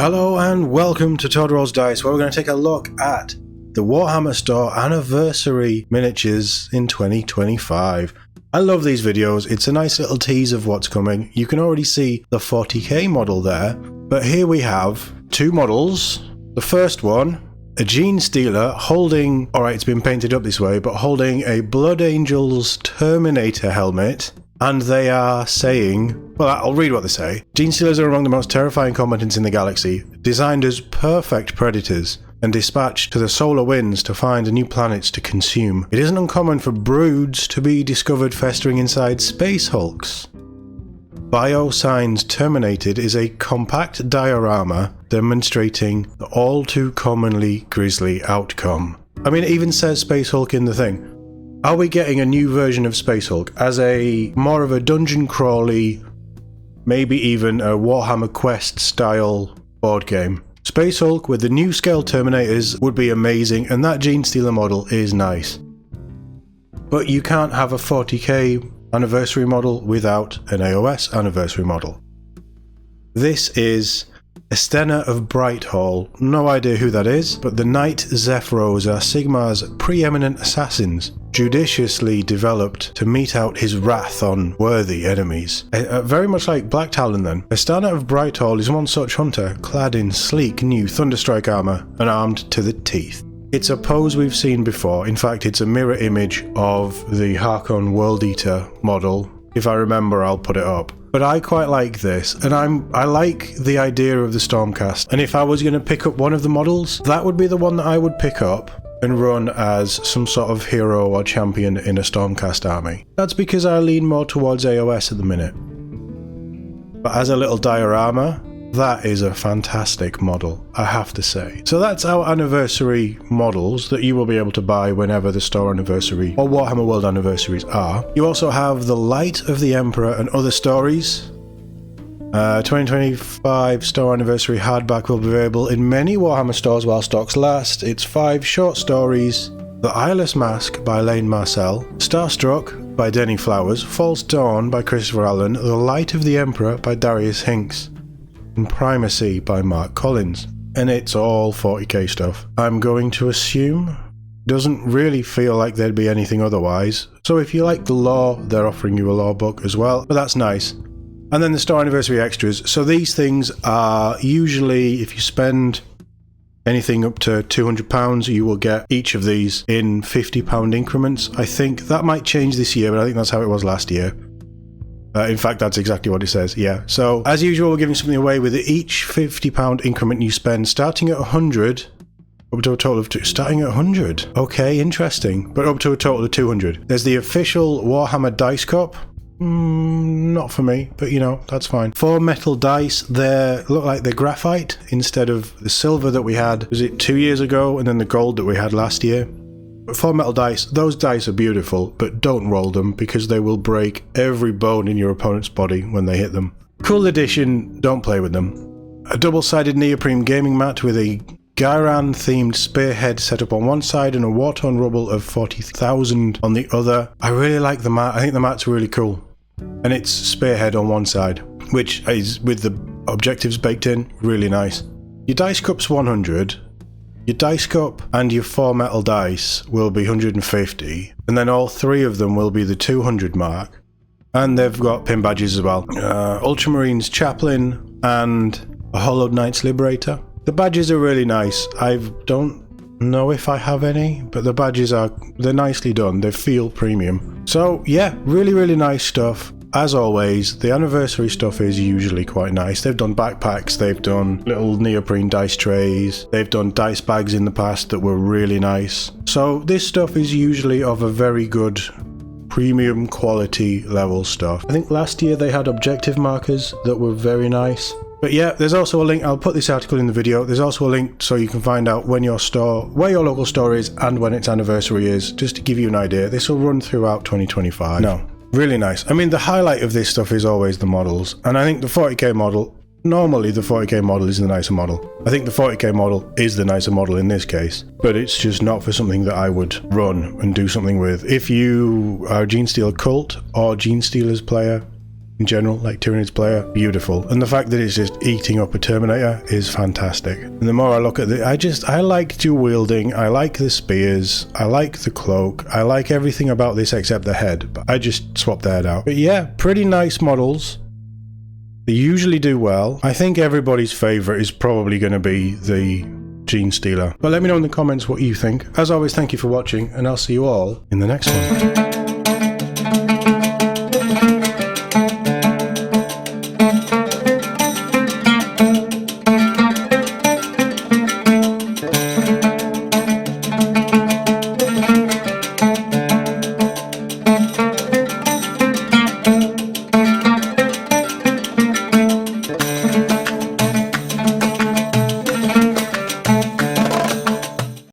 Hello and welcome to Todd Rolls Dice, where we're going to take a look at the Warhammer Store Anniversary Miniatures in 2025. I love these videos, it's a nice little tease of what's coming. You can already see the 40k model there, but here we have two models. The first one, a Gene Stealer holding, alright it's been painted up this way, but holding a Blood Angels Terminator helmet. And they are saying, well, I'll read what they say. Gene Stealers are among the most terrifying combatants in the galaxy, designed as perfect predators, and dispatched to the solar winds to find new planets to consume. It isn't uncommon for broods to be discovered festering inside space hulks. Biosigns Terminated is a compact diorama demonstrating the all too commonly grisly outcome. I mean, it even says Space Hulk in the thing. Are we getting a new version of Space Hulk as a more of a dungeon crawly, maybe even a Warhammer Quest style board game? Space Hulk with the new scale Terminators would be amazing, and that Gene Stealer model is nice. But you can't have a 40k anniversary model without an AOS anniversary model. This is Estena of Brighthall. No idea who that is, but the Knight Zephyros are Sigmar's preeminent assassins, judiciously developed to mete out his wrath on worthy enemies. Very much like Black Talon then. Estena of Brighthall is one such hunter, clad in sleek new Thunderstrike armour and armed to the teeth. It's a pose we've seen before. In fact, it's a mirror image of the Harkon World Eater model. If I remember, I'll put it up. But I quite like this, and I like the idea of the Stormcast. And if I was going to pick up one of the models, that would be the one that I would pick up and run as some sort of hero or champion in a Stormcast army. That's because I lean more towards AOS at the minute. But as a little diorama, that is a fantastic model, I have to say. So that's our anniversary models that you will be able to buy whenever the store anniversary or Warhammer World anniversaries are. You also have the Light of the Emperor and Other Stories. 2025 store anniversary hardback will be available in many Warhammer stores while stocks last. It's 5 short stories. The Eyeless Mask by Lane Marcel, Starstruck by Denny Flowers, False Dawn by Christopher Allen, The Light of the Emperor by Darius Hinks, and Primacy by Mark Collins. And it's all 40k stuff. I'm going to assume doesn't really feel like there'd be anything otherwise. So if you like the lore, they're offering you a lore book as well, but that's nice. And then the store anniversary extras. So these things are usually, if you spend anything up to £200, you will get each of these in £50 increments. I think that might change this year, but I think that's how it was last year. In fact, that's exactly what it says, yeah. So, as usual, we're giving something away with each £50 increment you spend, starting at 100, up to a total of starting at 100. Okay, interesting. But up to a total of 200. There's the official Warhammer Dice Cup. Not for me, but you know, that's fine. 4 metal dice, they look like they're graphite instead of the silver that we had, was it 2 years ago, and then the gold that we had last year. 4 metal dice, those dice are beautiful, but don't roll them because they will break every bone in your opponent's body when they hit them. Cool edition, don't play with them. A double-sided neoprene gaming mat with a Gairan themed spearhead set up on one side and a war-torn rubble of 40,000 on the other. I really like the mat, I think the mat's really cool. And it's spearhead on one side, which is with the objectives baked in, really nice. Your dice cup's 100. Your dice cup and your 4 metal dice will be 150, and then all 3 of them will be the 200 mark. And they've got pin badges as well. Ultramarines Chaplain and a Hollowed Knight's Liberator. The badges are really nice. I don't know if I have any, but the badges they're nicely done. They feel premium. So yeah, really, really nice stuff. As always, the anniversary stuff is usually quite nice. They've done backpacks, they've done little neoprene dice trays, they've done dice bags in the past that were really nice. So this stuff is usually of a very good premium quality level stuff. I think last year they had objective markers that were very nice. But yeah, there's also a link, I'll put this article in the video, there's also a link so you can find out when your store, where your local store is and when its anniversary is, just to give you an idea. This will run throughout 2025. No. Really nice. I mean, the highlight of this stuff is always the models, and I think the 40k model, normally the 40k model is the nicer model. I think the 40k model is the nicer model in this case, but it's just not for something that I would run and do something with. If you are a Gene Stealer cult or Gene Stealers player, in general, like Tyranids player, beautiful. And the fact that it's just eating up a Terminator is fantastic. And the more I look at it, I like dual wielding, I like the spears, I like the cloak, I like everything about this except the head, but I just swapped the head out. But yeah, pretty nice models. They usually do well. I think everybody's favourite is probably going to be the Gene Stealer. But let me know in the comments what you think. As always, thank you for watching, and I'll see you all in the next one.